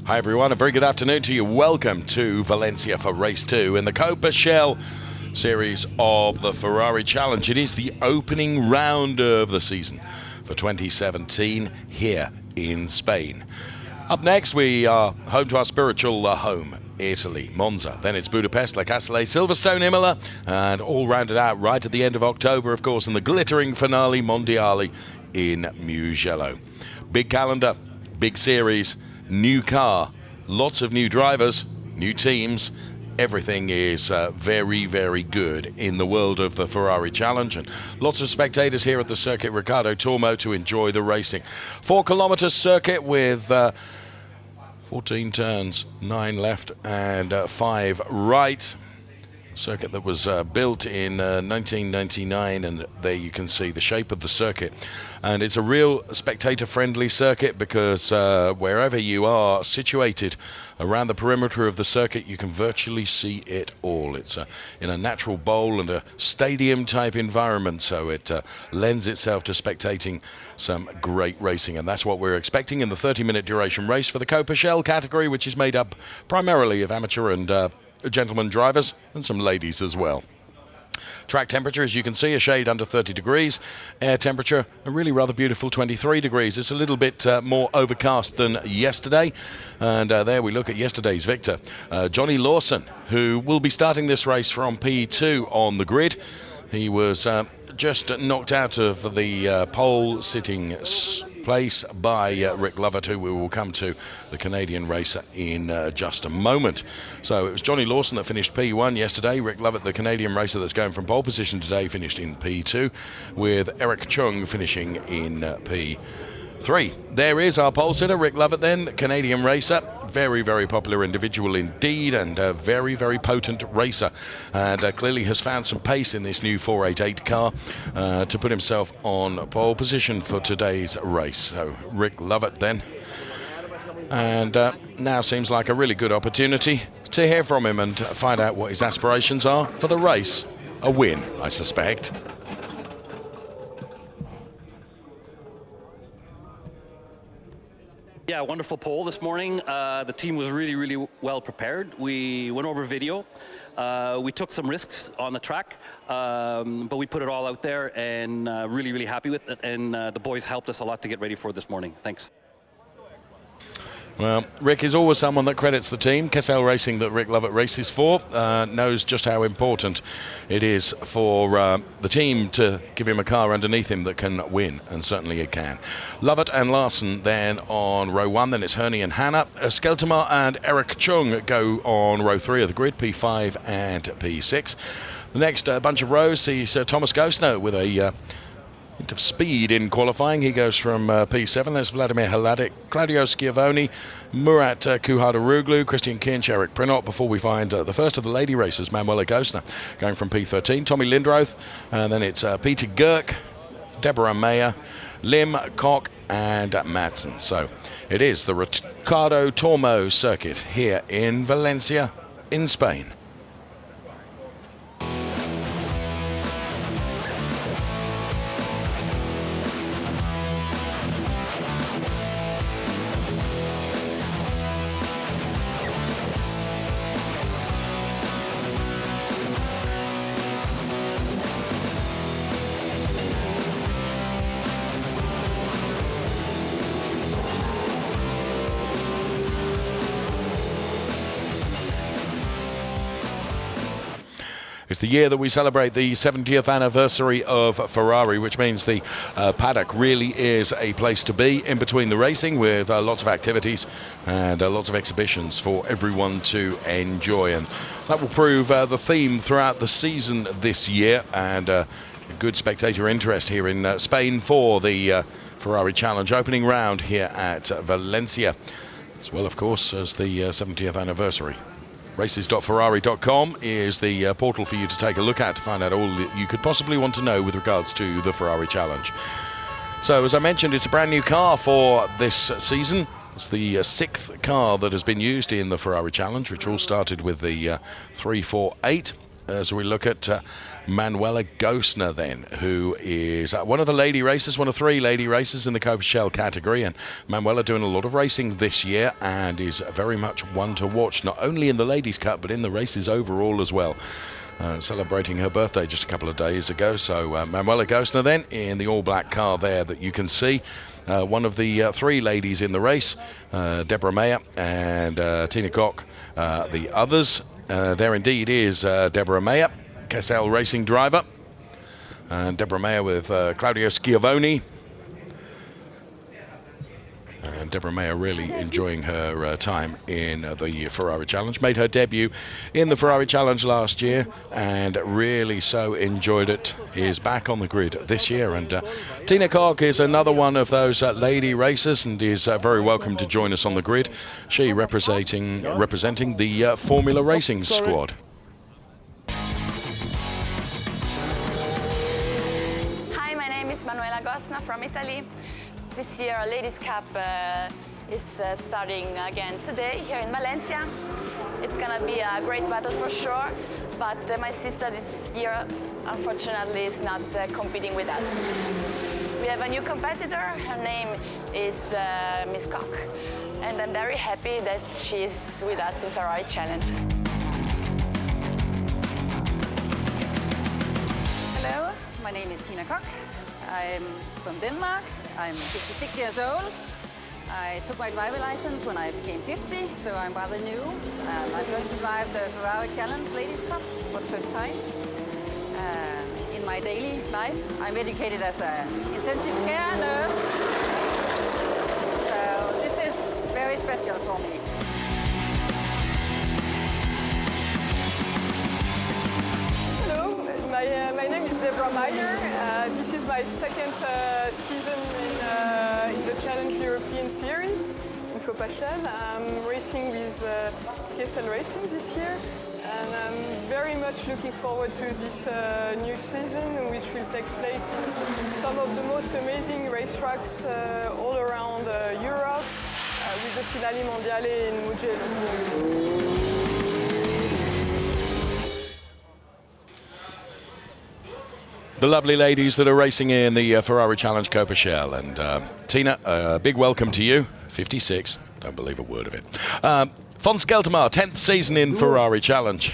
Hi everyone, a very good afternoon to you. Welcome to Valencia for race 2 in the Coppa Shell series of the Ferrari Challenge. It is the opening round of the season for 2017 here in Spain. Up next, we are home to our spiritual home, Italy, Monza. Then it's Budapest, La Casale, Silverstone, Imola, and all rounded out right at the end of October, of course, in the glittering finale Mondiale in Mugello. Big calendar, big series, new car, lots of new drivers, new teams. Everything is very, very good in the world of the Ferrari Challenge, and lots of spectators here at the circuit Ricardo Tormo to enjoy the racing. 4 kilometre circuit with 14 turns, 9 left and 5 right. Circuit that was built in 1999, and there you can see the shape of the circuit. And it's a real spectator-friendly circuit because wherever you are situated around the perimeter of the circuit, you can virtually see it all. It's in a natural bowl and a stadium-type environment, so it lends itself to spectating some great racing. And that's what we're expecting in the 30-minute duration race for the Coppa Shell category, which is made up primarily of amateur and gentlemen drivers and some ladies as well. Track temperature, as you can see, a shade under 30 degrees. Air temperature, a really rather beautiful 23 degrees. It's a little bit more overcast than yesterday. And there we look at yesterday's victor, Johnny Lawson, who will be starting this race from P2 on the grid. He was just knocked out of the pole sitting place by Rick Lovett, who we will come to, the Canadian racer, in just a moment. So it was Johnny Lawson that finished P1 yesterday. Rick Lovett, the Canadian racer that's going from pole position today, finished in P2, with Eric Chung finishing in P3. There is our pole sitter, Rick Lovett then, Canadian racer. Very, very popular individual indeed, and a very, very potent racer. And clearly has found some pace in this new 488 car to put himself on pole position for today's race. So Rick Lovett then. And now seems like a really good opportunity to hear from him and find out what his aspirations are for the race. A win, I suspect. Yeah, wonderful pole this morning. The team was really, really well prepared. We went over video. We took some risks on the track, but we put it all out there, and really, really happy with it. And the boys helped us a lot to get ready for this morning. Thanks. Well, Rick is always someone that credits the team. Kessel Racing, that Rick Lovett races for, knows just how important it is for the team to give him a car underneath him that can win, and certainly it can. Lovett and Larson then on row 1, then it's Herney and Hanna. Skeltermar and Eric Chung go on row 3 of the grid, P5 and P6. The next bunch of rows sees Thomas Gosner with a bit of speed in qualifying. He goes from P7. There's Vladimir Hladic, Claudio Schiavone, Murat Kuhadaroglu, Christian Kinch, Eric Prinot, before we find the first of the lady racers, Manuela Gosner, going from P13. Tommy Lindroth, and then it's Peter Girk, Deborah Mayer, Lim, Koch, and Madsen. So it is the Ricardo Tormo circuit here in Valencia in Spain. It's the year that we celebrate the 70th anniversary of Ferrari, which means the paddock really is a place to be in between the racing, with lots of activities and lots of exhibitions for everyone to enjoy. And that will prove the theme throughout the season this year, and good spectator interest here in Spain for the Ferrari Challenge opening round here at Valencia, as well, of course, as the 70th anniversary. Races.ferrari.com is the portal for you to take a look at to find out all that you could possibly want to know with regards to the Ferrari Challenge. So, as I mentioned, it's a brand new car for this season. It's the 6th car that has been used in the Ferrari Challenge, which all started with the 348. as we look at Manuela Gosner then, who is one of the lady racers, one of 3 lady racers in the Coppa Shell category. And Manuela doing a lot of racing this year and is very much one to watch, not only in the Ladies' Cup, but in the races overall as well. Celebrating her birthday just a couple of days ago. So Manuela Gosner then in the all-black car there that you can see. One of the 3 ladies in the race, Deborah Mayer and Tina Koch. The others, there indeed is Deborah Mayer, Cassell Racing driver. And Deborah Mayer with Claudio Schiavone. And Deborah Mayer really enjoying her time in the Ferrari Challenge. Made her debut in the Ferrari Challenge last year and really so enjoyed it. Is back on the grid this year. And Tina Koch is another one of those lady racers and is very welcome to join us on the grid. She representing the Formula Racing squad. Hi, my name is Manuela Gosner from Italy. This year, Ladies' Cup is starting again today here in Valencia. It's gonna be a great battle for sure, but my sister this year, unfortunately, is not competing with us. We have a new competitor. Her name is Miss Koch, and I'm very happy that she's with us in Ferrari Challenge. Hello, my name is Tina Koch. I'm from Denmark. I'm 56 years old. I took my driver license when I became 50, so I'm rather new. And I'm going to drive the Ferrari Challenge Ladies' Cup for the first time. In my daily life, I'm educated as an intensive care nurse. So this is very special for me. My name is Deborah Mayer. This is my second season in the Challenge European Series in Coppa Shell. I'm racing with Cassell Racing this year, and I'm very much looking forward to this new season, which will take place in some of the most amazing racetracks all around Europe, with the Finale Mondiale in Mugello. The lovely ladies that are racing in the Ferrari Challenge Coppa Shell. And Tina, a big welcome to you. 56, don't believe a word of it. Fons Geltermar, 10th season in Ferrari Challenge.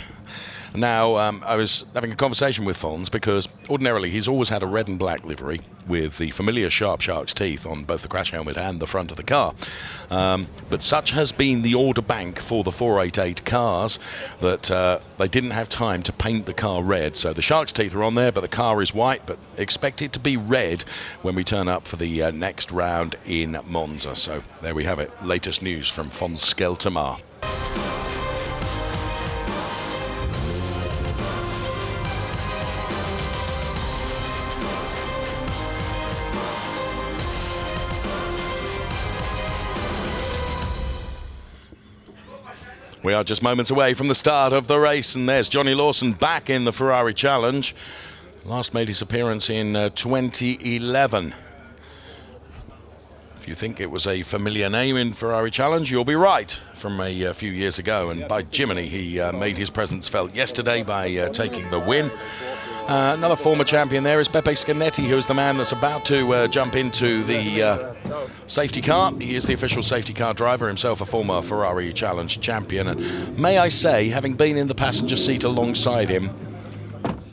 Now, I was having a conversation with Fons because ordinarily he's always had a red and black livery with the familiar sharp shark's teeth on both the crash helmet and the front of the car. But such has been the order bank for the 488 cars that they didn't have time to paint the car red. So the shark's teeth are on there, but the car is white, but expect it to be red when we turn up for the next round in Monza. So there we have it. Latest news from Fons Geltermar. We are just moments away from the start of the race, and there's Johnny Lawson back in the Ferrari Challenge. Last made his appearance in 2011. If you think it was a familiar name in Ferrari Challenge, you'll be right, from a few years ago. And by Jiminy, he made his presence felt yesterday by taking the win. Another former champion there is Beppe Scanetti, who is the man that's about to jump into the safety car. He is the official safety car driver, himself a former Ferrari Challenge champion. And may I say, having been in the passenger seat alongside him,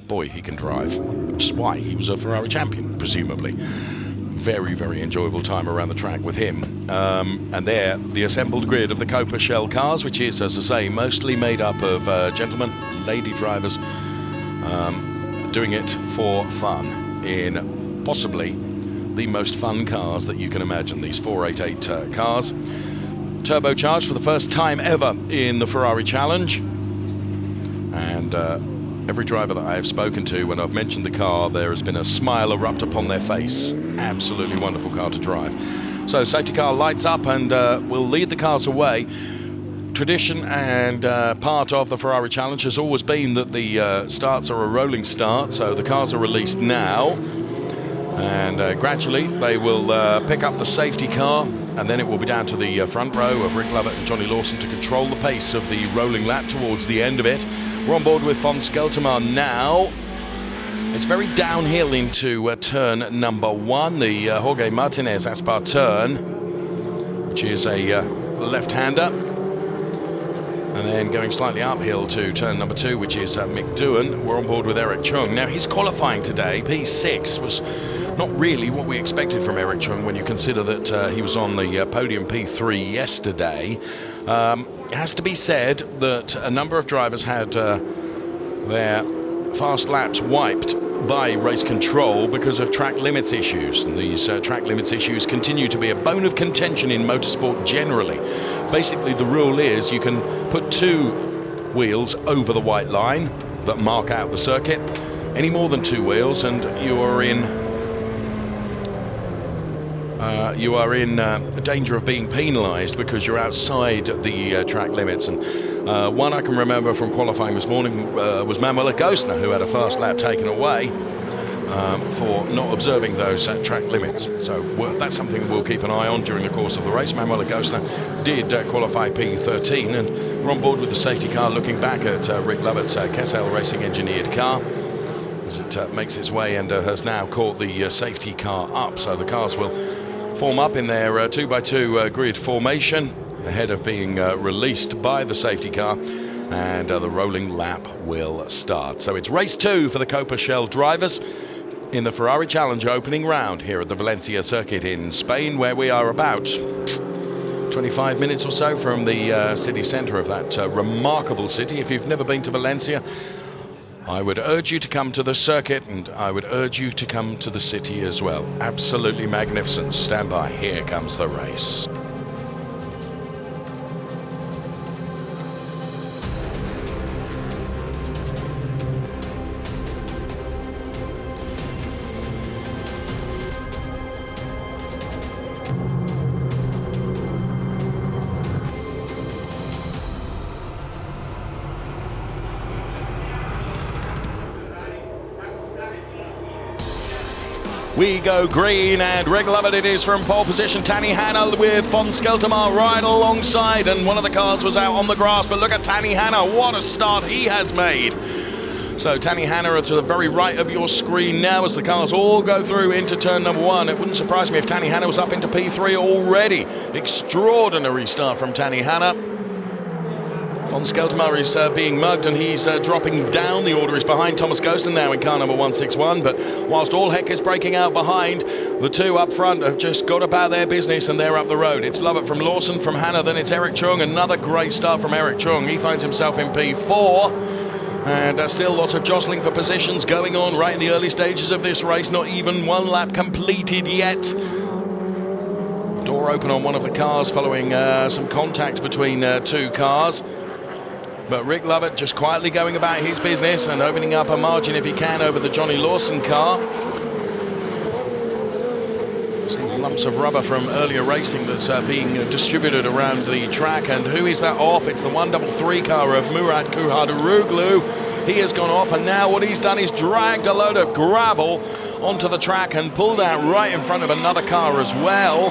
boy, he can drive. Which is why he was a Ferrari champion, presumably. Very, very enjoyable time around the track with him. And there, the assembled grid of the Coppa Shell cars, which is, as I say, mostly made up of gentlemen, lady drivers, doing it for fun in possibly the most fun cars that you can imagine, these 488 cars. Turbocharged for the first time ever in the Ferrari Challenge. And every driver that I have spoken to, when I've mentioned the car, there has been a smile erupt upon their face. Absolutely wonderful car to drive. So safety car lights up and will lead the cars away. Tradition and part of the Ferrari Challenge has always been that the starts are a rolling start, so the cars are released now, and gradually they will pick up the safety car And then it will be down to the front row of Rick Lovett and Johnny Lawson to control the pace of the rolling lap towards the end of it. We're on board with von Skelterman now. It's very downhill into turn number 1, the Jorge Martinez Aspar turn, which is a left-hander. And then going slightly uphill to turn number 2, which is Mick Doohan. We're on board with Eric Chung. Now, his qualifying today, P6, was not really what we expected from Eric Chung when you consider that he was on the podium P3 yesterday. It has to be said that a number of drivers had their fast laps wiped by race control because of track limits issues. And these track limits issues continue to be a bone of contention in motorsport generally. Basically, the rule is you can put 2 wheels over the white line that mark out the circuit. Any more than 2 wheels and you are in danger of being penalised because you're outside the track limits. And one I can remember from qualifying this morning was Manuel Agostner, who had a fast lap taken away for not observing those track limits. So that's something we'll keep an eye on during the course of the race. Manuel Agostner did qualify P13, and we're on board with the safety car looking back at Rick Lovett's Kessel Racing engineered car as it makes its way and has now caught the safety car up. So the cars will form up in their 2x2 grid formation ahead of being released by the safety car, and the rolling lap will start. So it's race 2 for the Coppa Shell drivers in the Ferrari Challenge opening round here at the Valencia circuit in Spain, where we are about 25 minutes or so from the city centre of that remarkable city. If you've never been to Valencia, I would urge you to come to the circuit, and I would urge you to come to the city as well. Absolutely magnificent. Stand by. Here comes the race. We go green, and Rick Lovett it is from pole position. Tanny Hanna with von Skelterman right alongside, and one of the cars was out on the grass, but look at Tanny Hanna, what a start he has made. So Tanny Hanna are to the very right of your screen now as the cars all go through into turn number 1. It wouldn't surprise me if Tanny Hanna was up into P3 already. Extraordinary start from Tanny Hanna. Von Skelterman is being mugged, and he's dropping down. The order is behind Thomas Ghostin now in car number 161, but whilst all heck is breaking out behind, the 2 up front have just got about their business, and they're up the road. It's Lovett from Lawson, from Hanna, then it's Eric Chung. Another great start from Eric Chung. He finds himself in P4, and still lots of jostling for positions going on right in the early stages of this race. Not even 1 lap completed yet. Door open on one of the cars following some contact between 2 cars. But Rick Lovett just quietly going about his business and opening up a margin if he can over the Johnny Lawson car. Some lumps of rubber from earlier racing that's being distributed around the track. And who is that off? It's the 133 car of Murat Kuhardaroglu. He has gone off, and now what he's done is dragged a load of gravel onto the track and pulled out right in front of another car as well.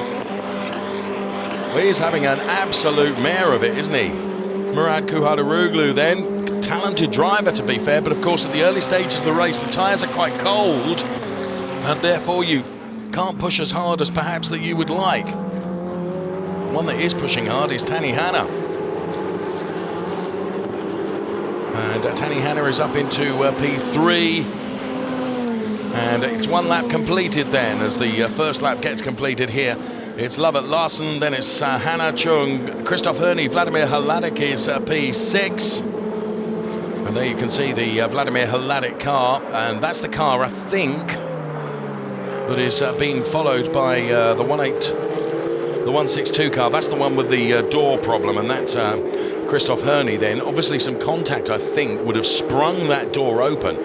He's having an absolute mare of it, isn't he? Murat Kuhardaroglu then, talented driver to be fair, but of course at the early stages of the race the tyres are quite cold, and therefore you can't push as hard as perhaps that you would like. One that is pushing hard is Tanny Hanna. And Tanny Hanna is up into P3. And it's 1 lap completed then as the first lap gets completed here. It's Lovett Larson, then it's Hanna, Chung, Christoph Herney, Vladimir Hladek is P6. And there you can see the Vladimir Hladek car, and that's the car, I think, that is being followed by the 162 car. That's the one with the door problem, and that's Christoph Herney then. Obviously some contact, I think, would have sprung that door open.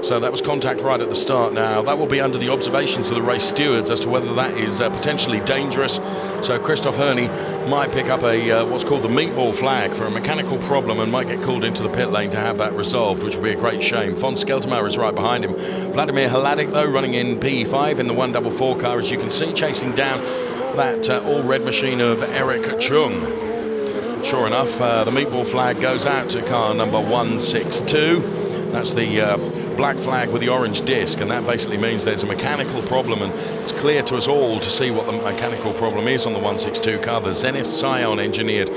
So that was contact right at the start. Now that will be under the observations of the race stewards as to whether that is potentially dangerous. So Christoph Herney might pick up a what's called the meatball flag for a mechanical problem and might get called into the pit lane to have that resolved, which would be a great shame. Von Skelterman is right behind him. Vladimir Hladek, though, running in P5 in the 144 car, as you can see, chasing down that all-red machine of Eric Chung. Sure enough, the meatball flag goes out to car number 162. That's the black flag with the orange disc, and that basically means there's a mechanical problem, and it's clear to us all to see what the mechanical problem is on the 162 car, the Zenith Scion engineered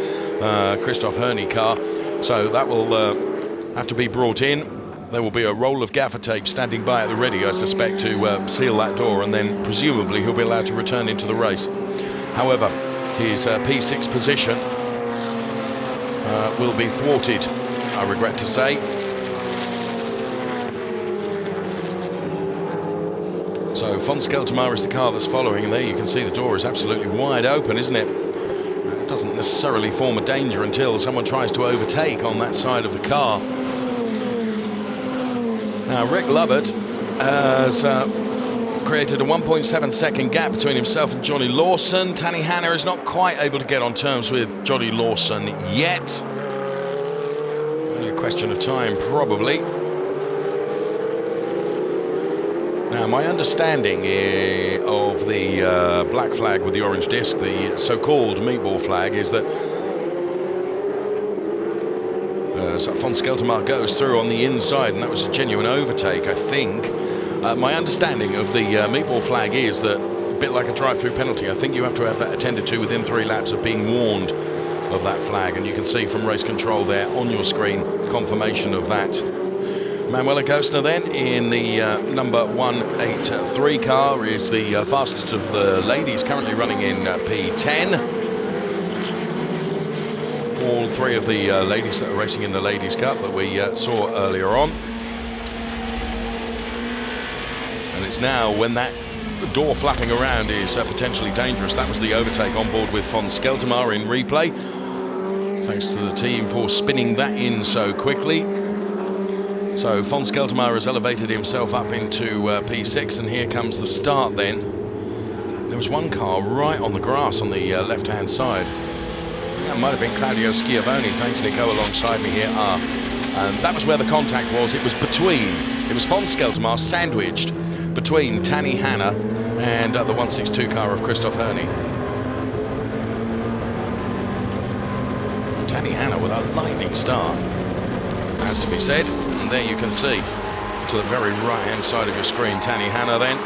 Christoph Herney car. So that will have to be brought in. There will be a roll of gaffer tape standing by at the ready, I suspect, to seal that door, and then presumably he'll be allowed to return into the race. However, his P6 position will be thwarted, I regret to say. So von Skeltermaar is the car that's following, and there you can see the door is absolutely wide open, isn't it? It doesn't necessarily form a danger until someone tries to overtake on that side of the car. Now, Rick Lovett has created a 1.7 second gap between himself and Johnny Lawson. Tanny Hanna is not quite able to get on terms with Johnny Lawson yet. Only a question of time, probably. Now, my understanding of the black flag with the orange disc, the so-called meatball flag, is that von Skeltermaar goes through on the inside, and that was a genuine overtake, I think. My understanding of the meatball flag is that, a bit like a drive-through penalty, I think you have to have that attended to within 3 laps of being warned of that flag, and you can see from race control there on your screen confirmation of that. Manuela Gostner then in the number 183 car is the fastest of the ladies, currently running in P10. All 3 of the ladies that are racing in the Ladies' Cup that we saw earlier on. And it's now when that door flapping around is potentially dangerous. That was the overtake on board with von Skeltermaar in replay. Thanks to the team for spinning that in so quickly. So von Skeltermaar has elevated himself up into P6, and here comes the start then. There was one car right on the grass on the left-hand side. That might have been Claudio Schiavone. Thanks, Nico, alongside me here. And that was where the contact was. It was von Skeltermaar sandwiched between Tanny Hanna and the 162 car of Christoph Herney. Tanny Hanna with a lightning start, has to be said. And there you can see, to the very right-hand side of your screen, Tanny Hanna then.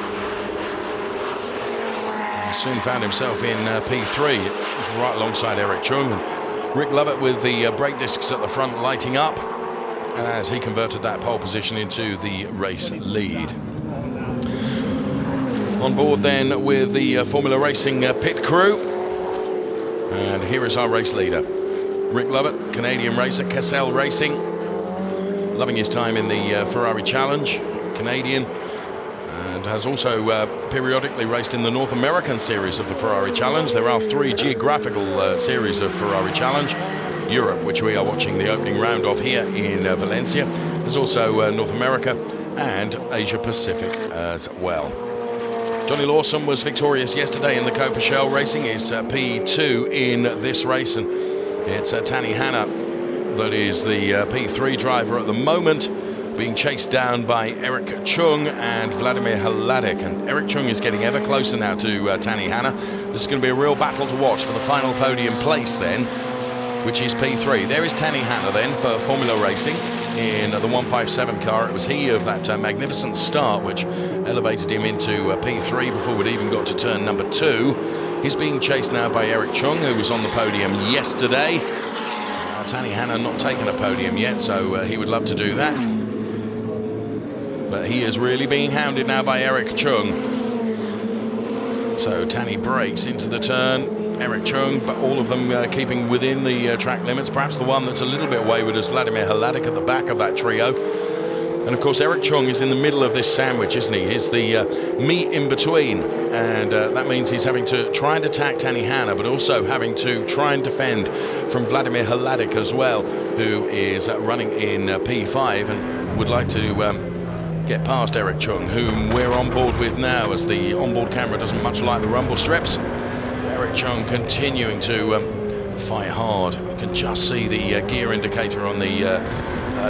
He soon found himself in P3. It was right alongside Eric Chung. And Rick Lovett with the brake discs at the front lighting up as he converted that pole position into the race lead. On board then with the Formula Racing pit crew. And here is our race leader. Rick Lovett, Canadian racer, Cassell Racing. Loving his time in the Ferrari Challenge, Canadian, and has also periodically raced in the North American series of the Ferrari Challenge. There are 3 geographical series of Ferrari Challenge. Europe, which we are watching the opening round of here in Valencia. There's also North America and Asia Pacific as well. Johnny Lawson was victorious yesterday in the Coppa Shell Racing. He's P2 in this race, and it's Tanny Hanna that is the P3 driver at the moment, being chased down by Eric Chung and Vladimir Hladek. And Eric Chung is getting ever closer now to Tanny Hanna. This is going to be a real battle to watch for the final podium place then, which is P3. There is Tanny Hanna then for Formula Racing in the 157 car. It was he of that magnificent start which elevated him into P3 before we'd even got to turn number 2. He's being chased now by Eric Chung, who was on the podium yesterday. Tanny Hanna not taken a podium yet, so he would love to do that. But he is really being hounded now by Eric Chung. So Tanny breaks into the turn. Eric Chung, but all of them keeping within the track limits. Perhaps the one that's a little bit wayward is Vladimir Hladek at the back of that trio. And of course, Eric Chung is in the middle of this sandwich, isn't he? He's the meat in between. And that means he's having to try and attack Tanny Hanna, but also having to try and defend from Vladimir Hladek as well, who is running in P5 and would like to get past Eric Chung, whom we're on board with now, as the onboard camera doesn't much like the rumble strips. Eric Chung continuing to fight hard. You can just see the gear indicator on the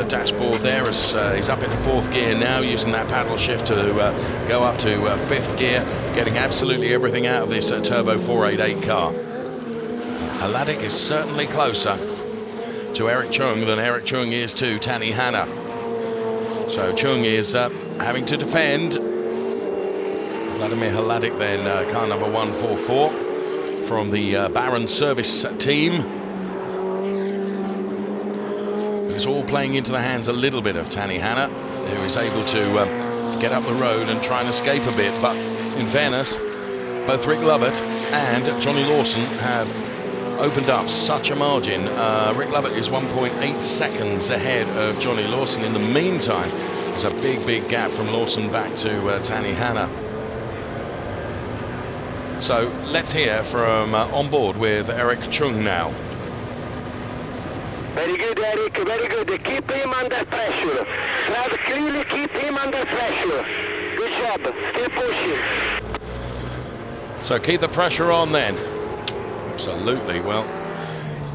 dashboard there as he's up into 4th gear now, using that paddle shift to go up to 5th gear, getting absolutely everything out of this Turbo 488 car. Haladik is certainly closer to Eric Chung than Eric Chung is to Tani Hanna. So Chung is having to defend. Vladimir Haladik then, car number 144 from the Baron service team. It's all playing into the hands a little bit of Tani Hanna, who is able to get up the road and try and escape a bit. But in fairness, both Rick Lovett and Johnny Lawson have opened up such a margin. Rick Lovett is 1.8 seconds ahead of Johnny Lawson. In the meantime, there's a big gap from Lawson back to Tani Hanna. So let's hear from on board with Eric Chung now. Very good, Eric, very good. Keep him under pressure. Drive clearly, keep him under pressure. Good job, still pushing. So keep the pressure on then. Absolutely, well,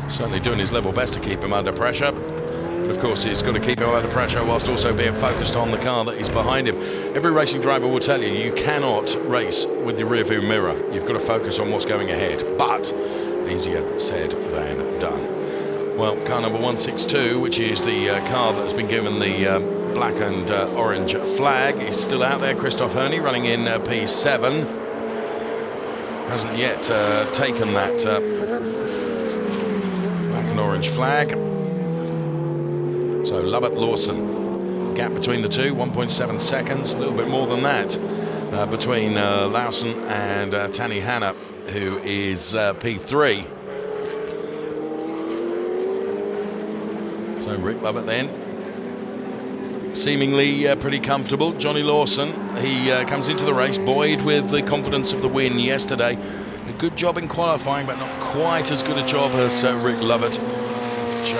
certainly doing his level best to keep him under pressure. But of course, he's got to keep him under pressure whilst also being focused on the car that is behind him. Every racing driver will tell you, you cannot race with your rearview mirror. You've got to focus on what's going ahead. But easier said than done. Well, car number 162, which is the car that has been given the black and orange flag, is still out there. Christoph Herney running in P7. Hasn't yet taken that black and orange flag. So Lovett Lawson, gap between the two, 1.7 seconds, a little bit more than that between Lawson and Tani Hanna, who is P3. So Rick Lovett then, seemingly pretty comfortable. Johnny Lawson, he comes into the race buoyed with the confidence of the win yesterday. A good job in qualifying, but not quite as good a job as Rick Lovett, which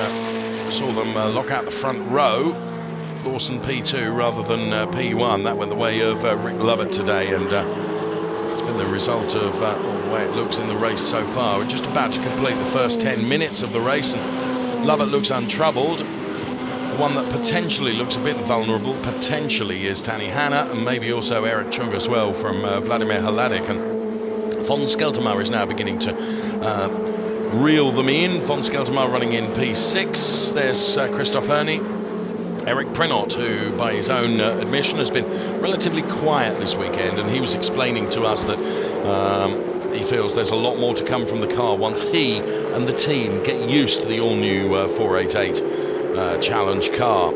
saw them lock out the front row. Lawson P2 rather than P1. That went the way of Rick Lovett today, and it's been the result of the way it looks in the race so far. We're just about to complete the first 10 minutes of the race, and Lovett looks untroubled. The one that potentially looks a bit vulnerable, potentially, is Tani Hanna, and maybe also Eric Chung as well from Vladimir Haladik. And von Skeltermar is now beginning to reel them in. Von Skeltermar running in P6. There's Christoph Herney. Eric Prinot, who by his own admission has been relatively quiet this weekend, and he was explaining to us that he feels there's a lot more to come from the car once he and the team get used to the all-new 488 Challenge car.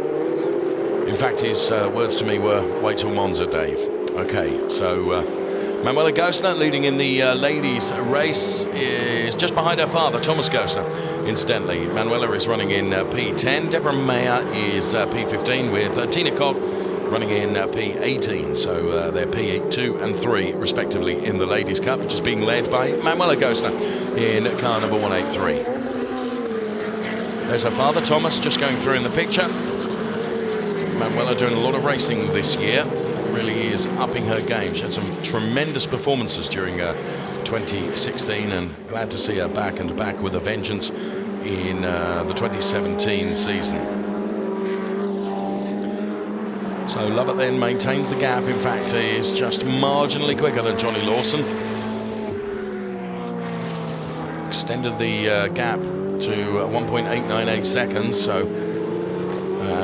In fact, his words to me were, wait till Monza, Dave. Okay, so Manuela Gosner, leading in the ladies' race, is just behind her father, Thomas Gosner. Incidentally, Manuela is running in P10. Deborah Mayer is P15 with Tina Koch running in P18. So they're P2 and 3, respectively, in the Ladies' Cup, which is being led by Manuela Gosner in car number 183. There's her father, Thomas, just going through in the picture. Manuela doing a lot of racing this year. Really is upping her game. She had some tremendous performances during 2016, and glad to see her back and back with a vengeance in the 2017 season. So Lovett then maintains the gap. In fact, he is just marginally quicker than Johnny Lawson. Extended the gap to 1.898 seconds. So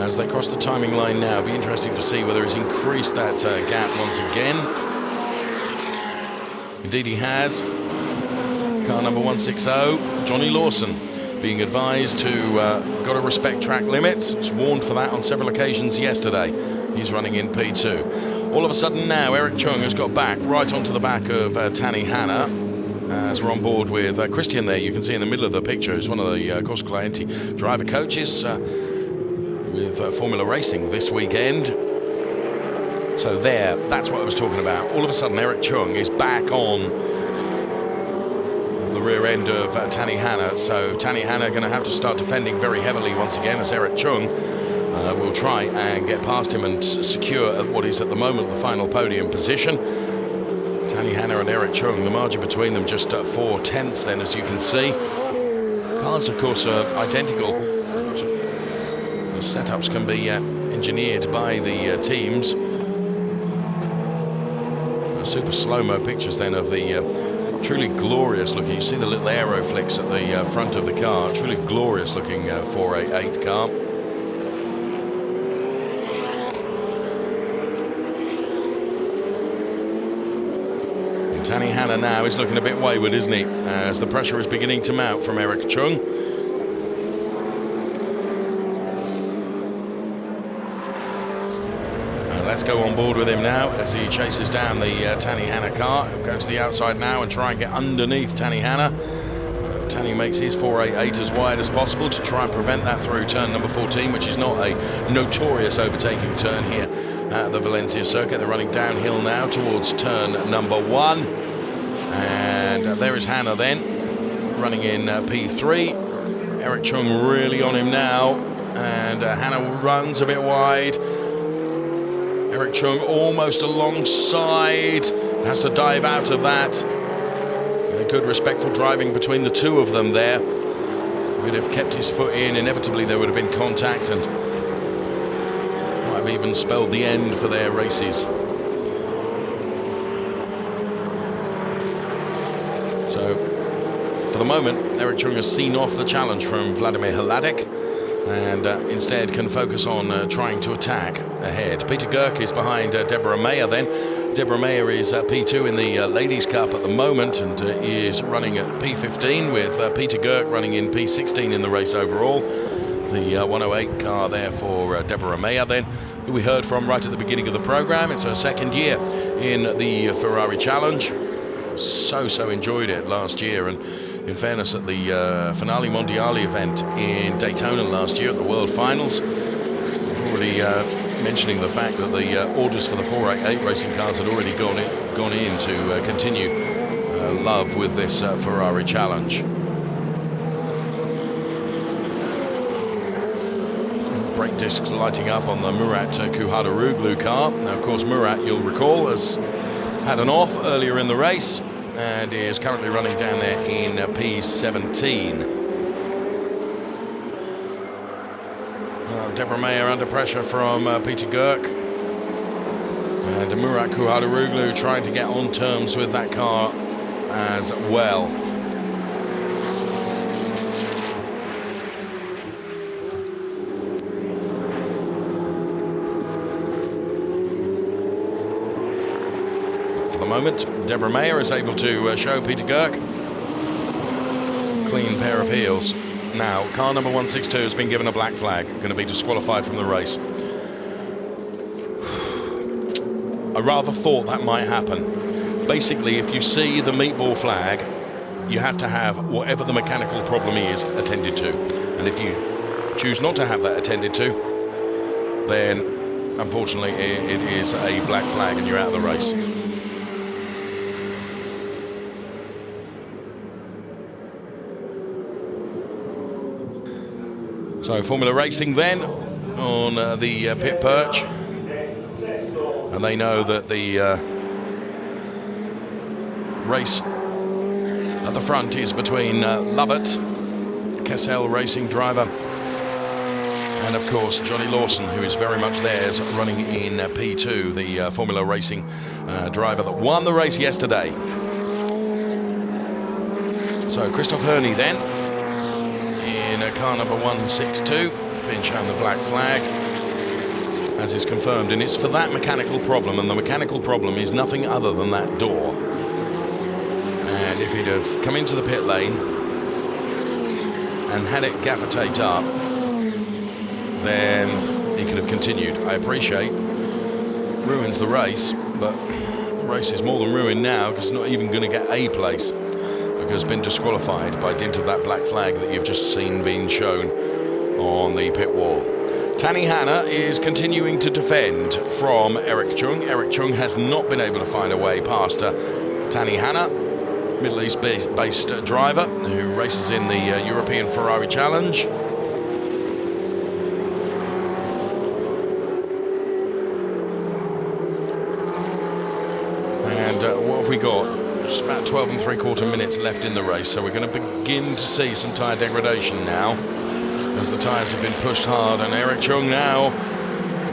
as they cross the timing line now, it'll be interesting to see whether he's increased that gap once again. Indeed he has. Car number 160, Johnny Lawson, being advised to got to respect track limits. Was warned for that on several occasions yesterday. He's running in P2. All of a sudden now, Eric Chung has got back right onto the back of Tani Hanna. As we're on board with Christian there, you can see in the middle of the picture, who's one of the Corsa Clienti driver coaches with Formula Racing this weekend. So there, that's what I was talking about. All of a sudden, Eric Chung is back on the rear end of Tani Hanna. So Tani Hanna going to have to start defending very heavily once again, as Eric Chung will try and get past him and secure what is at the moment the final podium position. Tani Hanna and Eric Chung, the margin between them just 4 tenths then, as you can see. Cars, of course, are identical. The setups can be engineered by the teams. Super slow-mo pictures then of the truly glorious looking. You see the little aero flicks at the front of the car. Truly glorious looking 488 car. And Tanny Hanna now is looking a bit wayward, isn't he? As the pressure is beginning to mount from Eric Chung. Let's go on board with him now as he chases down the Tanny Hanna car. He'll go to the outside now and try and get underneath Tanny Hanna. Tanny makes his 488 as wide as possible to try and prevent that through turn number 14, which is not a notorious overtaking turn here at the Valencia circuit. They're running downhill now towards turn number 1. And there is Hanna then, running in P3. Eric Chung really on him now. And Hanna runs a bit wide. Eric Chung almost alongside, has to dive out of that. Good respectful driving between the two of them there. Would have kept his foot in, inevitably there would have been contact and might have even spelled the end for their races. So, for the moment, Eric Chung has seen off the challenge from Vladimir Hladek, and instead can focus on trying to attack ahead. Peter Gerk is behind Deborah Mayer then. Deborah Mayer is P2 in the Ladies' Cup at the moment and is running at P15 with Peter Gerk running in P16 in the race overall. The 108 car there for Deborah Mayer then, who we heard from right at the beginning of the programme. It's her second year in the Ferrari Challenge. So enjoyed it last year, and in fairness, at the Finale Mondiale event in Daytona last year at the World Finals, already mentioning the fact that the orders for the 488 racing cars had already gone in to continue love with this Ferrari Challenge. Brake discs lighting up on the Murat Kuhadaroglu car. Now, of course, Murat, you'll recall, has had an off earlier in the race and is currently running down there in P17. Deborah Mayer under pressure from Peter Gerk. And Murat Kuhadaroglu trying to get on terms with that car as well. For the moment, Deborah Mayer is able to show Peter Gerk clean pair of heels. Now, car number 162 has been given a black flag, going to be disqualified from the race. I rather thought that might happen. Basically, if you see the meatball flag, you have to have whatever the mechanical problem is attended to. And if you choose not to have that attended to, then unfortunately it is a black flag and you're out of the race. So Formula Racing then on the pit perch, and they know that the race at the front is between Lovett, Kessel Racing driver, and of course Johnny Lawson, who is very much theirs, running in P2, the Formula Racing driver that won the race yesterday. So Christoph Herney then, car number 162, being shown the black flag, as is confirmed, and it's for that mechanical problem, and the mechanical problem is nothing other than that door. And if he'd have come into the pit lane and had it gaffer taped up, then he could have continued. I appreciate ruins the race, but the race is more than ruined now because it's not even going to get a place, has been disqualified by dint of that black flag that you've just seen being shown on the pit wall. Tanny Hanna is continuing to defend from Eric Chung. Eric Chung has not been able to find a way past Tanny Hanna, Middle East-based driver who races in the European Ferrari Challenge. And what have we got? Just about 12 3/4 minutes left in the race, so we're going to begin to see some tyre degradation now as the tyres have been pushed hard. And Eric Chung now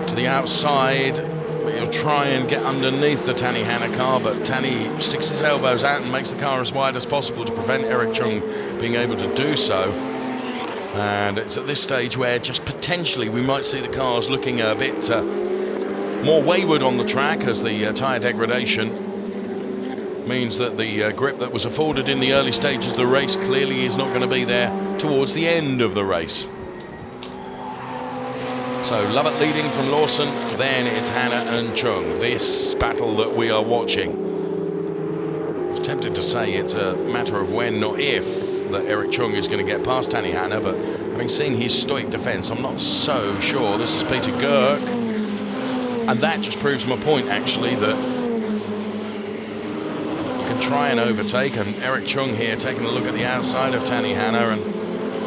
to the outside. He'll try and get underneath the Tanny Hanna car, but Tanny sticks his elbows out and makes the car as wide as possible to prevent Eric Chung being able to do so. And it's at this stage where just potentially we might see the cars looking a bit more wayward on the track, as the tyre degradation means that the grip that was afforded in the early stages of the race clearly is not going to be there towards the end of the race. So Lovett leading from Lawson, then it's Hanna and Chung. This battle that we are watching. I was tempted to say it's a matter of when, not if, that Eric Chung is going to get past Tanny Hanna, but having seen his stoic defence, I'm not so sure. This is Peter Gerck, and that just proves my point, actually, that you can try and overtake, and Eric Chung here taking a look at the outside of Tanny Hanna, and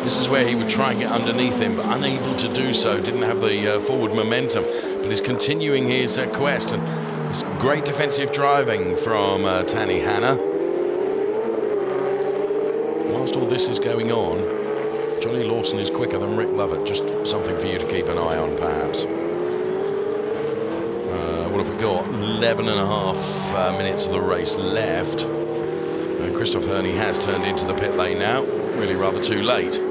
this is where he would try and get underneath him, but unable to do so. Didn't have the forward momentum, but is continuing his quest. And it's great defensive driving from Tanny Hanna. Whilst all this is going on, Johnny Lawson is quicker than Rick Lovett. Just something for you to keep an eye on, perhaps. What have we got? 11 and a half minutes of the race left. And Christoph Herney has turned into the pit lane now. Really rather too late.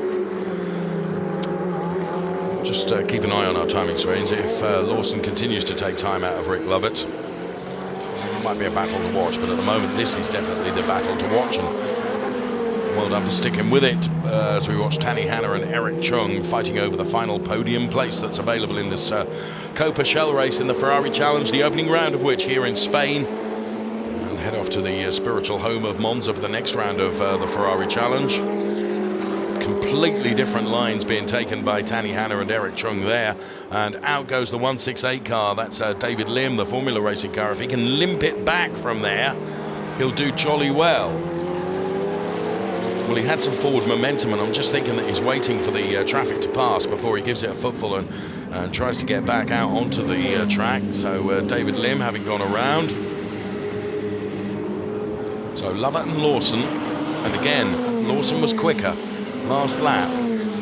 Just keep an eye on our timing screens. If Lawson continues to take time out of Rick Lovett, it might be a battle to watch, but at the moment this is definitely the battle to watch, and well done for sticking with it as we watch Tanny Hanna and Eric Chung fighting over the final podium place that's available in this Coppa Shell race in the Ferrari Challenge, the opening round of which here in Spain, and head off to the spiritual home of Monza for the next round of the Ferrari Challenge. Completely different lines being taken by Tanny Hanna and Eric Chung there, and out goes the 168 car. That's David Lim, the Formula Racing car. If he can limp it back from there, he'll do jolly well. Well, he had some forward momentum, and I'm just thinking that he's waiting for the traffic to pass before he gives it a footful and tries to get back out onto the track. So David Lim having gone around. So Lovett and Lawson, and again, Lawson was quicker last lap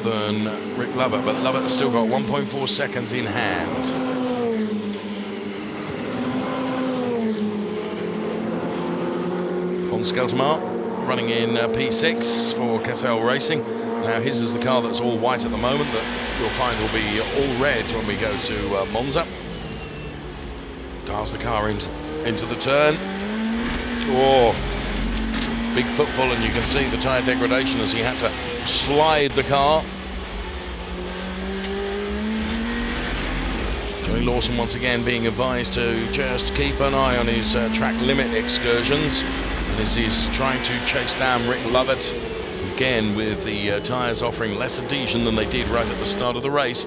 than Rick Lovett, but Lovett's still got 1.4 seconds in hand. Von Skeltermark running in P6 for Cassel Racing. Now his is the car that's all white at the moment, that you'll find will be all red when we go to Monza. Dials the car into the turn. Oh, big footfall, and you can see the tyre degradation as he had to slide the car. Johnny Lawson once again being advised to just keep an eye on his track limit excursions, and as he's trying to chase down Rick Lovett, again with the tyres offering less adhesion than they did right at the start of the race.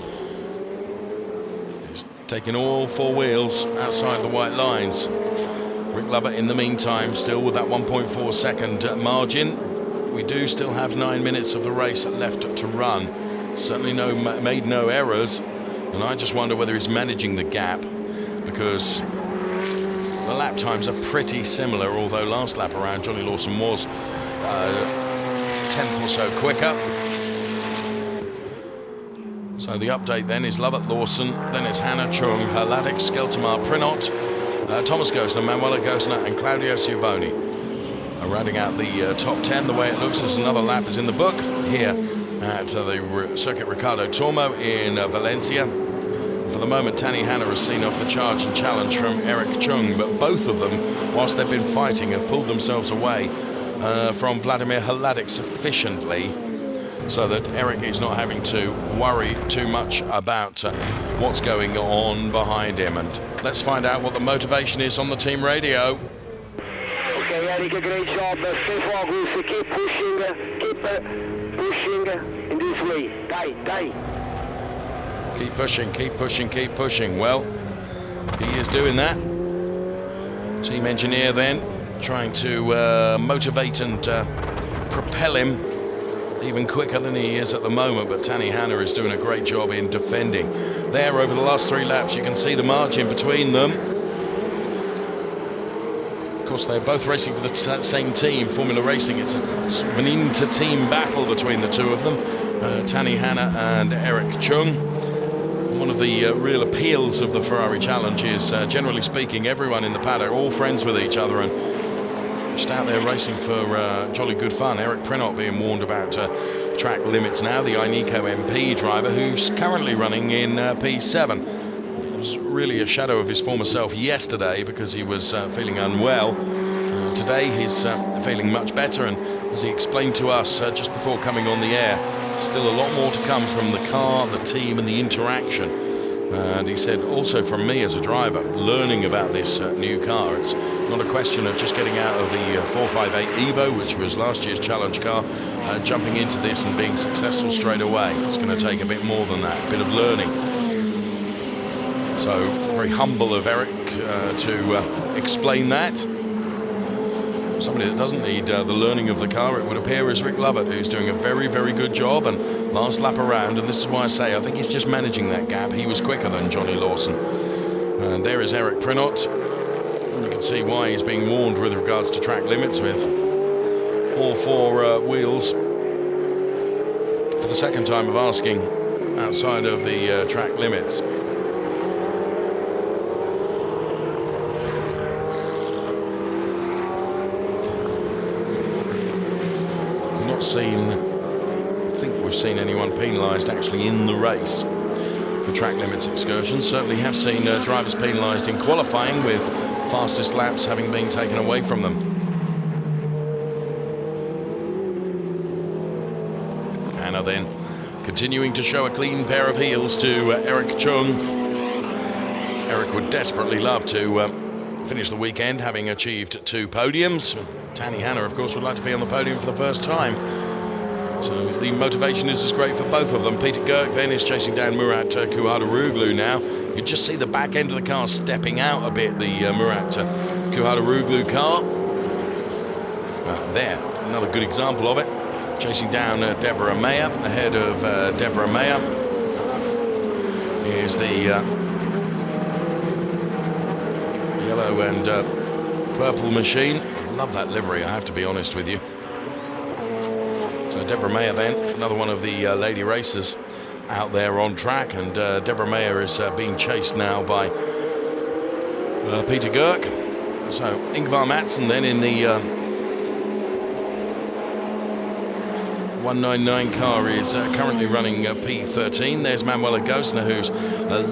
He's taking all four wheels outside the white lines. Rick Lovett in the meantime still with that 1.4 second margin. We do still have 9 minutes of the race left to run. Certainly made no errors, and I just wonder whether he's managing the gap, because the lap times are pretty similar, although last lap around Johnny Lawson was 10th or so quicker. So the update then is Lovett Lawson, then it's Hanna, Chung, Hladek, Skeltermark, Prinot, Thomas Gosner, Manuela Gosner and Claudio Schiavone. Rounding out the top 10, the way it looks as another lap is in the book here at the Circuit Ricardo Tormo in Valencia. For the moment, Tanny Hanna has seen off the charge and challenge from Eric Chung, but both of them, whilst they've been fighting, have pulled themselves away from Vladimir Hladek sufficiently so that Eric is not having to worry too much about what's going on behind him. And let's find out what the motivation is on the team radio. Okay, Eric, great job. Stay focused. Keep pushing. Keep pushing in this way. Die. Keep pushing, keep pushing, keep pushing. Well, he is doing that. Team engineer then trying to motivate and propel him even quicker than he is at the moment, but Tanny Hanna is doing a great job in defending. There, over the last 3 laps, you can see the margin between them. course, they're both racing for the same team, Formula Racing. It's sort of an inter-team battle between the two of them, Tani Hanna and Eric Chung. One of the real appeals of the Ferrari Challenge is, generally speaking, everyone in the paddock, all friends with each other and just out there racing for jolly good fun. Eric Prinot being warned about track limits now, the Ineco MP driver who's currently running in P7. It was really a shadow of his former self yesterday because he was feeling unwell. Today he's feeling much better, and as he explained to us just before coming on the air, still a lot more to come from the car, the team and the interaction. And he said also from me as a driver, learning about this new car. It's not a question of just getting out of the 458 Evo, which was last year's challenge car, jumping into this and being successful straight away. It's going to take a bit more than that, a bit of learning. So very humble of Eric to explain that. Somebody that doesn't need the learning of the car, it would appear, is Rick Lovett, who's doing a very, very good job. And last lap around, and this is why I say I think he's just managing that gap. He was quicker than Johnny Lawson. And there is Eric Prinot. And you can see why he's being warned with regards to track limits, with all four wheels for the second time of asking outside of the track limits. I think we've seen anyone penalised actually in the race for track limits excursions. Certainly have seen drivers penalised in qualifying, with fastest laps having been taken away from them. Hannah then continuing to show a clean pair of heels to Eric Chung. Eric would desperately love to finish the weekend having achieved 2 podiums. Tani Hanna, of course, would like to be on the podium for the first time. So the motivation is as great for both of them. Peter Gerk then is chasing down Murat Kuhardaroglu now. You can just see the back end of the car stepping out a bit, the Murat Kuhardaroglu car. There, another good example of it. Chasing down Deborah Mayer. Ahead of Deborah Mayer is the yellow and purple machine. Love that livery, I have to be honest with you. So Deborah Mayer then, another one of the lady racers out there on track, and Deborah Mayer is being chased now by Peter Gerk. So Ingvar Madsen then in the 199 car is currently running P13. There's Manuela Gosner, who's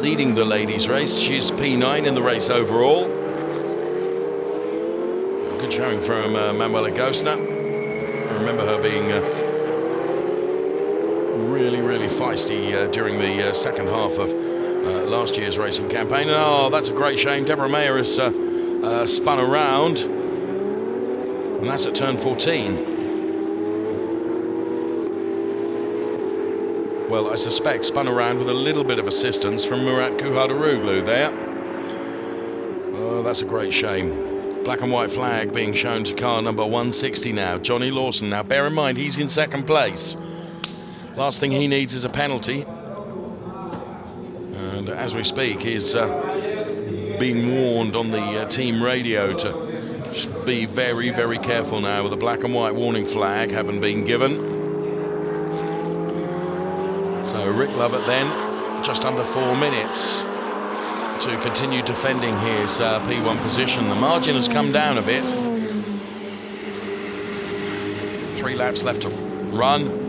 leading the ladies race. She's P9 in the race overall. Good showing from Manuela Gosner. I remember her being really feisty during the second half of last year's racing campaign. Oh, that's a great shame. Deborah Mayer has spun around, and that's at turn 14. Well, I suspect spun around with a little bit of assistance from Murat Kuhardaroglu there. Oh, that's a great shame. Black and white flag being shown to car number 160 now, Johnny Lawson. Now, bear in mind, he's in second place. Last thing he needs is a penalty. And as we speak, he's been warned on the team radio to just be very, very careful now, with a black and white warning flag having been given. So Rick Lovett then, just under 4 minutes to continue defending his P1 position. The margin has come down a bit. 3 laps left to run.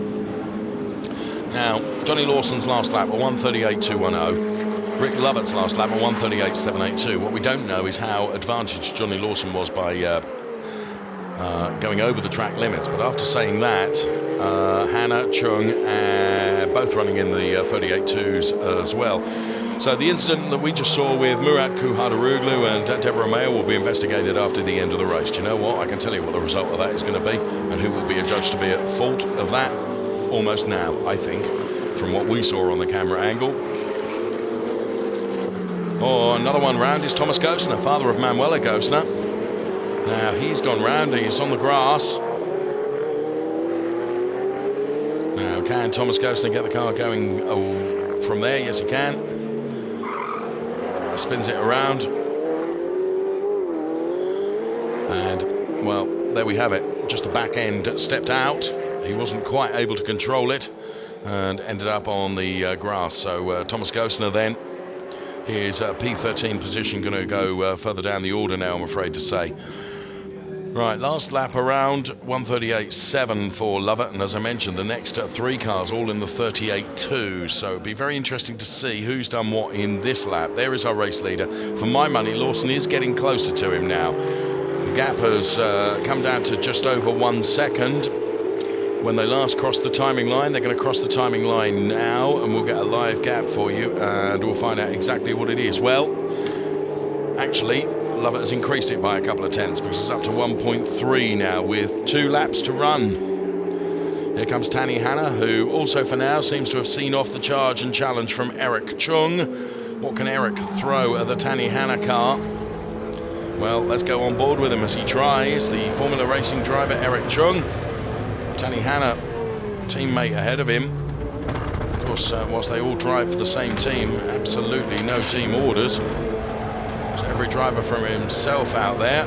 Now, Johnny Lawson's last lap, a 1:38.210. Rick Lovett's last lap, a 1:38.782. What we don't know is how advantaged Johnny Lawson was by going over the track limits. But after saying that, Hannah, Chung, both running in the 38.2s as well. So the incident that we just saw with Murat Kuhardaroglu and Deborah Mayer will be investigated after the end of the race. Do you know what? I can tell you what the result of that is going to be, and who will be adjudged to be at fault of that almost now, I think, from what we saw on the camera angle. Oh, another one round is Thomas Gosner, father of Manuela Gosner. Now he's gone round, he's on the grass. Now, can Thomas Gosner get the car going from there? Yes, he can. Spins it around. And, well, there we have it. Just the back end stepped out. He wasn't quite able to control it and ended up on the grass. So Thomas Gosner then, his P13 position, going to go further down the order now, I'm afraid to say. Right, last lap around, 1:38.7 for Lovett, and as I mentioned, the next 3 cars all in the 38.2, so it'll be very interesting to see who's done what in this lap. There is our race leader. For my money, Lawson is getting closer to him now. The gap has come down to just over 1 second. When they last crossed the timing line, they're going to cross the timing line now, and we'll get a live gap for you, and we'll find out exactly what it is. Well, actually, Lovett has increased it by a couple of tenths because it's up to 1.3 now with 2 laps to run. Here comes Tanny Hanna, who also for now seems to have seen off the charge and challenge from Eric Chung. What can Eric throw at the Tanny Hanna car? Well, let's go on board with him as he tries. The Formula Racing driver Eric Chung. Tanny Hanna, teammate ahead of him. Of course, whilst they all drive for the same team, absolutely no team orders. So every driver from himself out there.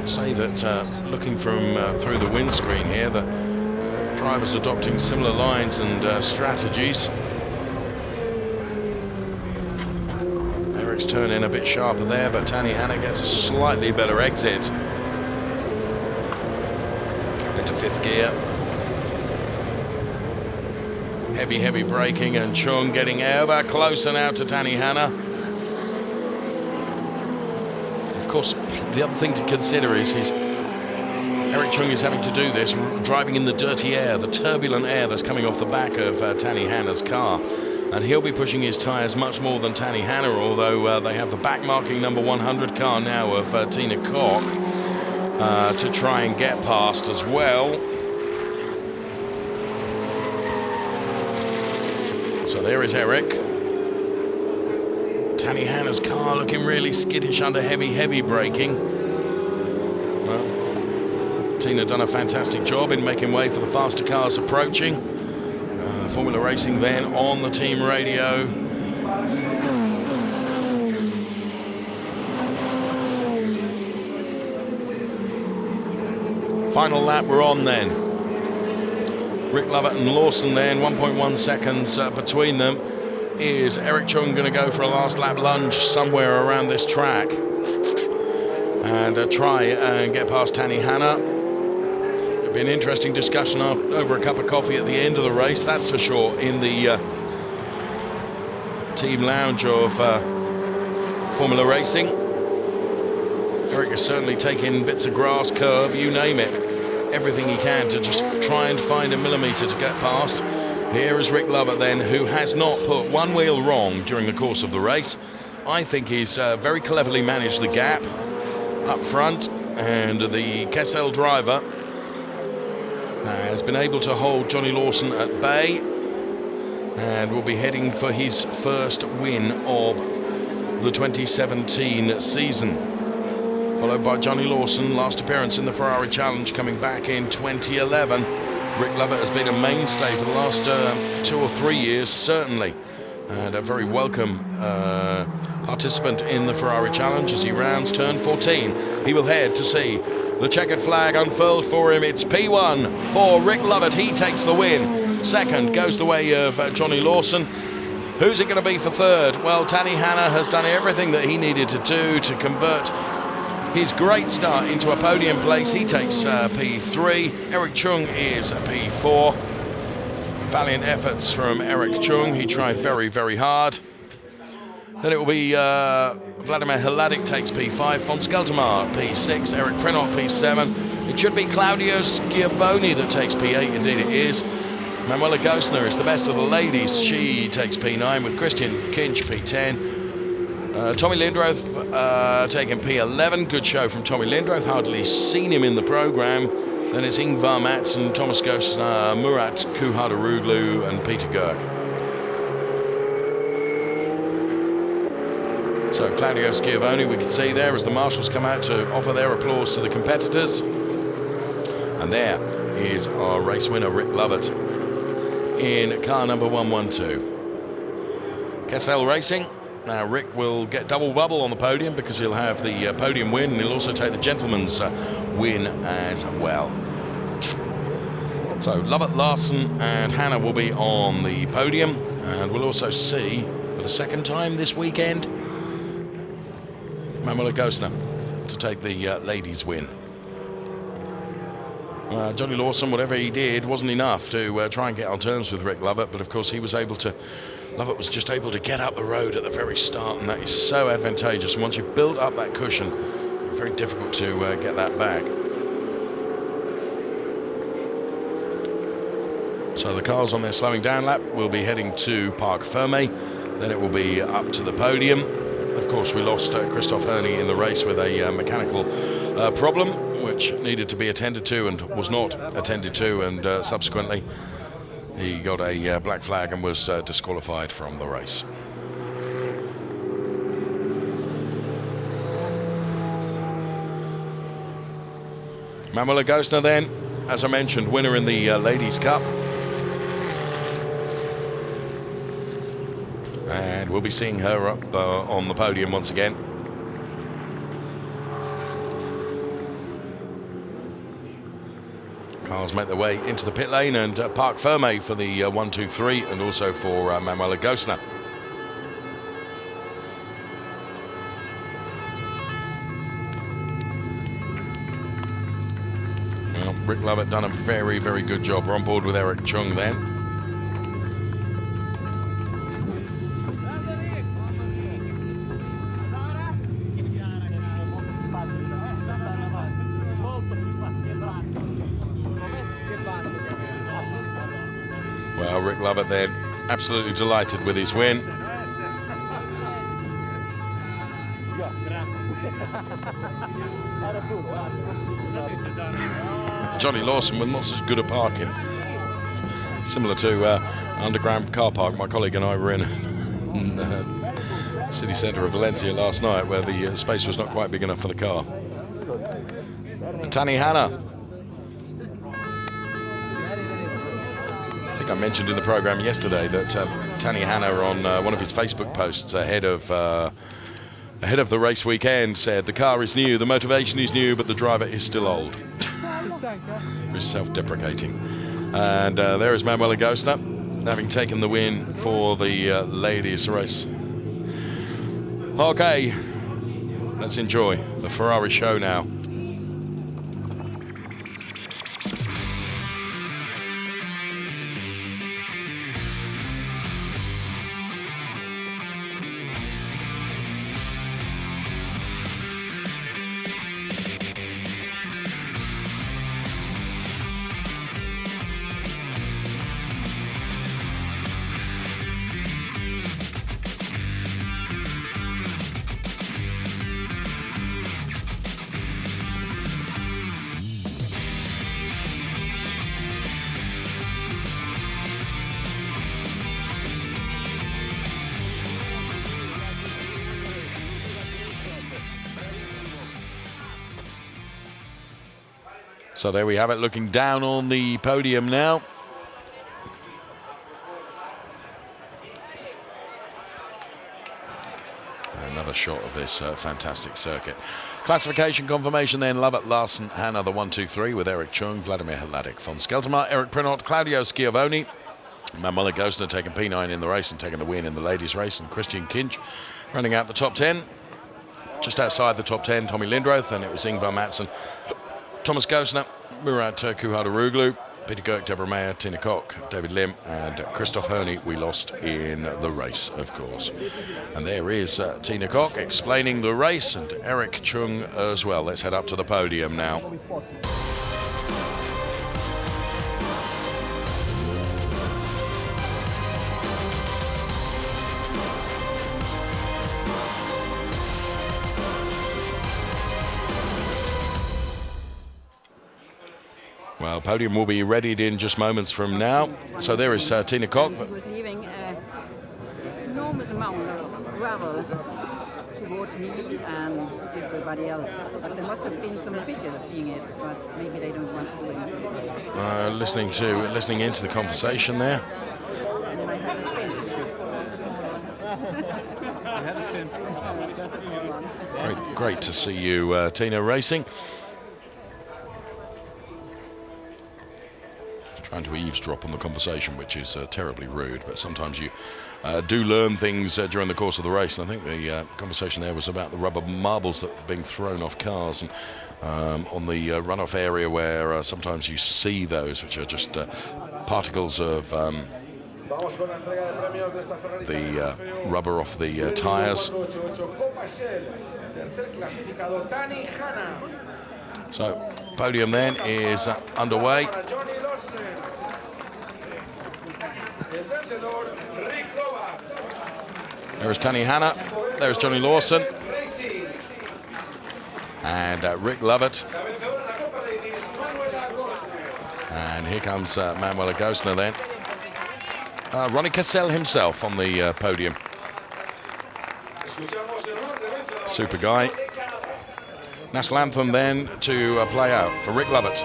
Say that looking from through the windscreen here, the drivers adopting similar lines and strategies. Eric's turning a bit sharper there, but Tanny Hanna gets a slightly better exit. Up into 5th gear. Heavy braking, and Chung getting ever closer now to Tanny Hanna. Of course, the other thing to consider is Eric Chung is having to do this driving in the dirty air, the turbulent air that's coming off the back of Tanny Hanna's car. And he'll be pushing his tyres much more than Tanny Hanna, although they have the back-marking number 100 car now of Tina Koch to try and get past as well. So there is Eric. Tanny Hanna's car looking really skittish under heavy braking. Well, Tina done a fantastic job in making way for the faster cars approaching. Formula Racing then on the team radio. Final lap we're on then. Rick Lovett and Lawson then, 1.1 seconds between them. Is Eric Chung going to go for a last lap lunge somewhere around this track and try and get past Tanny Hanna? It'll be an interesting discussion over a cup of coffee at the end of the race, that's for sure, in the team lounge of Formula Racing. Eric is certainly taking bits of grass, curb, you name it, everything he can to just try and find a millimetre to get past. Here is Rick Lovett then, who has not put one wheel wrong during the course of the race. I think he's very cleverly managed the gap up front, and the Kessel driver has been able to hold Johnny Lawson at bay and will be heading for his first win of the 2017 season. Followed by Johnny Lawson, last appearance in the Ferrari Challenge coming back in 2011. Rick Lovett has been a mainstay for the last 2 or 3 years, certainly, and a very welcome participant in the Ferrari Challenge as he rounds turn 14. He will head to see the checkered flag unfurled for him. It's P1 for Rick Lovett. He takes the win. Second goes the way of Johnny Lawson. Who's it going to be for third? Well, Tanny Hanna has done everything that he needed to do to convert his great start into a podium place. He takes P3. Eric Chung is P4. Valiant efforts from Eric Chung. He tried very, very hard. Then it will be Vladimir Hladic takes P5. Von Skeltermar P6. Eric Prenot P7. It should be Claudio Schiavone that takes P8. Indeed it is. Manuela Gosner is the best of the ladies. She takes P9 with Christian Kinch P10. Tommy Lindroth taking P11. Good show from Tommy Lindroth. Hardly seen him in the programme. Then it's Ingvar Mattsson, Thomas Gosner, Murat Kuhadaroglu and Peter Gerg. So Claudio Schiavone we can see there as the marshals come out to offer their applause to the competitors. And there is our race winner, Rick Lovett, in car number 112. Kessel Racing Now Rick will get double bubble on the podium because he'll have the podium win, and he'll also take the gentleman's win as well. So Lovett, Larson and Hannah will be on the podium, and we'll also see for the second time this weekend Manuela Gosner to take the ladies win. Johnny Lawson, whatever he did, wasn't enough to try and get on terms with Rick Lovett, but of course he was able to. Lovett was just able to get up the road at the very start, and that is so advantageous. Once you've built up that cushion, it's very difficult to get that back. So the cars on their slowing down lap will be heading to Parc Fermé. Then it will be up to the podium. Of course, we lost Christoph Herney in the race with a mechanical problem, which needed to be attended to and was not attended to, and subsequently he got a black flag and was disqualified from the race. Manuela Gosner then, as I mentioned, winner in the Ladies' Cup. And we'll be seeing her up on the podium once again. Cars make their way into the pit lane, and Parc Fermé for the 1, 2, 3, and also for Manuela Gosner. Well, Rick Lovett done a very, very good job. We're on board with Eric Chung then. Well, Rick Lovett then, absolutely delighted with his win. Johnny Lawson with not such good a parking. Similar to underground car park my colleague and I were in the city centre of Valencia last night, where the space was not quite big enough for the car. And Tani Hannah. I think I mentioned in the programme yesterday that Tani Hannah, on one of his Facebook posts ahead of the race weekend, said the car is new, the motivation is new, but the driver is still old. He's self-deprecating. And there is Manuela Gosner, having taken the win for the ladies race. Okay, let's enjoy the Ferrari show now. So there we have it, looking down on the podium now. Another shot of this fantastic circuit. Classification confirmation then: Lovett, Larson, Hannah, the 1, 2, 3 with Eric Chung, Vladimir Hladek, von Skeltermar, Eric Prinot, Claudio Schiavone. Manuela Gosner taking P9 in the race and taking the win in the ladies' race, and Christian Kinch running out the top 10. Just outside the top 10, Tommy Lindroth, and it was Ingvar Mattsson, Thomas Gosner, Murat Kuhadaroglu, Peter Kirk, Deborah Mayer, Tina Koch, David Lim, and Christoph Herney we lost in the race, of course. And there is Tina Koch explaining the race, and Eric Chung as well. Let's head up to the podium now. Well, podium will be readied in just moments from now. So there is Tina Koch. He was leaving an enormous amount of gravel towards me and everybody else. But there must have been some officials seeing it, but maybe they don't want to do anything. Listening into the conversation there. And then I had a spin. Great to see you, Tina, racing. Trying to eavesdrop on the conversation, which is terribly rude, but sometimes you do learn things during the course of the race, and I think the conversation there was about the rubber marbles that were being thrown off cars, and on the runoff area where sometimes you see those, which are just particles of the rubber off the tyres. So, podium then is underway. There's Tanny Hanna, there's Johnny Lawson, and Rick Lovett. And here comes Manuel Agostner then. Ronnie Cassell himself on the podium. Super guy. National anthem then to play out for Rick Lovett.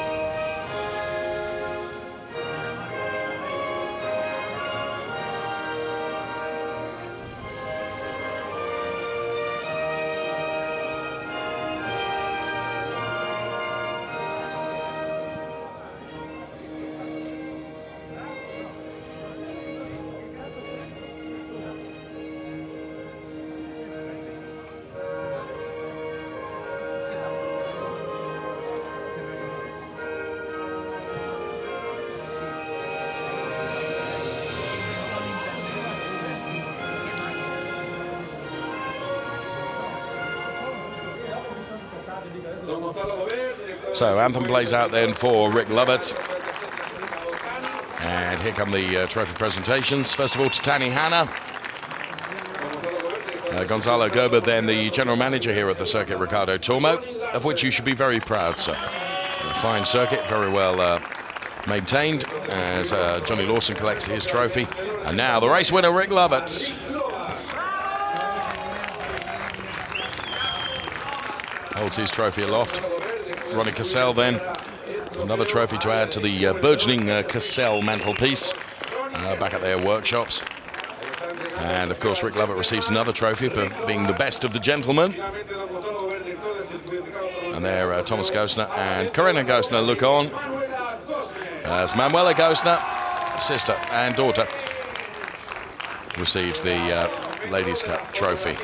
So anthem plays out then for Rick Lovett. And here come the trophy presentations. First of all to Tanny Hanna. Gonzalo Gerber, then the general manager here at the circuit, Ricardo Tormo, of which you should be very proud, sir. A fine circuit, very well maintained, as Johnny Lawson collects his trophy. And now the race winner, Rick Lovett. Holds his trophy aloft. Ronnie Cassell then, another trophy to add to the burgeoning Cassell mantelpiece back at their workshops. And of course Rick Lovett receives another trophy for being the best of the gentlemen. And there Thomas Gostner and Corinna Gostner look on as Manuela Gostner, sister and daughter, receives the Ladies' Cup trophy.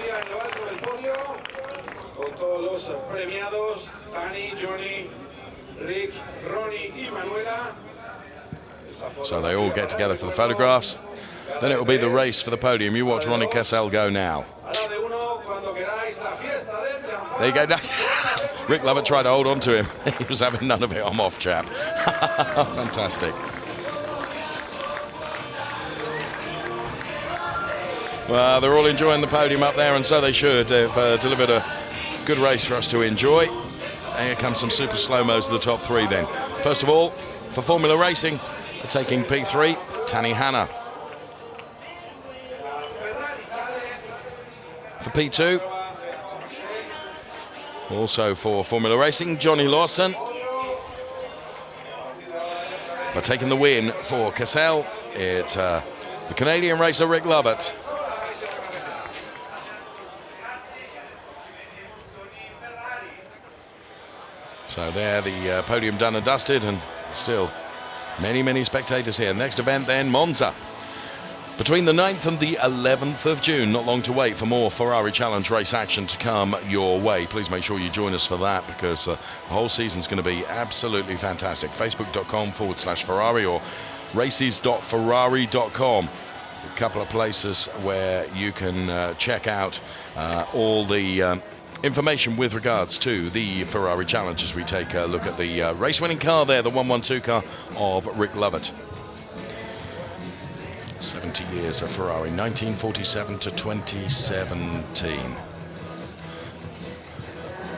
So they all get together for the photographs. Then it will be the race for the podium. You watch Ronnie Cassell go now. There you go. Rick Lovett tried to hold on to him. He was having none of it. I'm off, chap. Fantastic. Well, they're all enjoying the podium up there, and so they should. They've delivered a good race for us to enjoy. And here comes some super slow-mos to the top three then. First of all, for Formula Racing, they're taking P3, Tanny Hanna. For P2, also for Formula Racing, Johnny Lawson. But taking the win for Cassell, it's the Canadian racer Rick Lovett. So there, the podium done and dusted, and still many, many spectators here. Next event then, Monza. Between the 9th and the 11th of June, not long to wait for more Ferrari Challenge race action to come your way. Please make sure you join us for that, because the whole season's going to be absolutely fantastic. Facebook.com/Ferrari or races.ferrari.com. A couple of places where you can check out all the information with regards to the Ferrari Challenge as we take a look at the race-winning car there, the 112 car of Rick Lovett. 70 years of Ferrari, 1947 to 2017.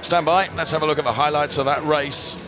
Stand by, let's have a look at the highlights of that race.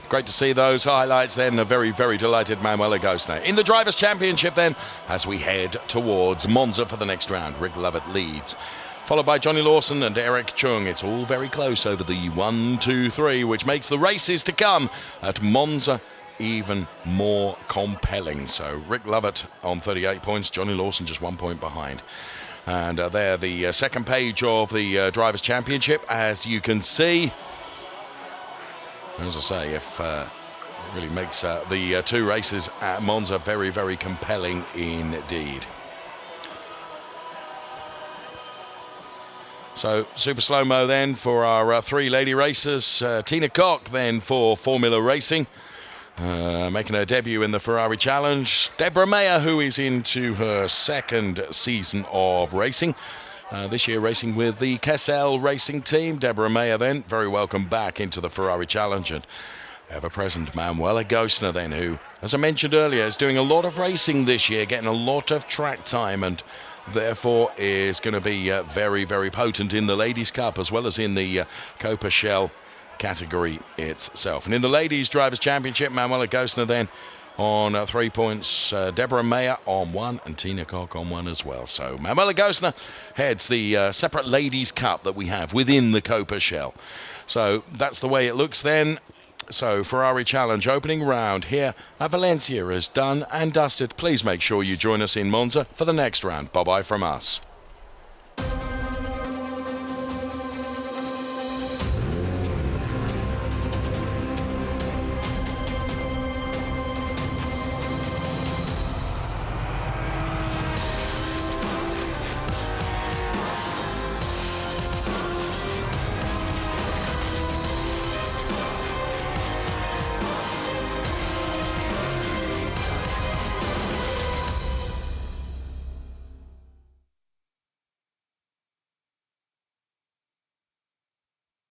Great to see those highlights then. A very, very delighted Manuela Gosner. In the Drivers' Championship then, as we head towards Monza for the next round, Rick Lovett leads, followed by Johnny Lawson and Eric Chung. It's all very close over the 1, 2, 3, which makes the races to come at Monza even more compelling. So Rick Lovett on 38 points, Johnny Lawson just 1 point behind. And there, the second page of the Drivers' Championship, as you can see. As I say, it really makes the two races at Monza very, very compelling indeed. So, super slow-mo then for our three lady racers. Tina Koch then for Formula Racing, making her debut in the Ferrari Challenge. Deborah Mayer, who is into her second season of racing. This year racing with the Kessel Racing Team. Deborah Mayer then, very welcome back into the Ferrari Challenge. And ever-present Manuela Gosner then, who, as I mentioned earlier, is doing a lot of racing this year, getting a lot of track time, and therefore is going to be very, very potent in the Ladies' Cup as well as in the Coppa Shell category itself. And in the Ladies' Drivers' Championship, Manuela Gosner then on 3 points, Deborah Mayer on 1, and Tina Koch on 1 as well. So Manuela Gosner heads the separate Ladies' Cup that we have within the Coppa Shell. So that's the way it looks then. So Ferrari Challenge opening round here at Valencia is done and dusted. Please make sure you join us in Monza for the next round. Bye-bye from us.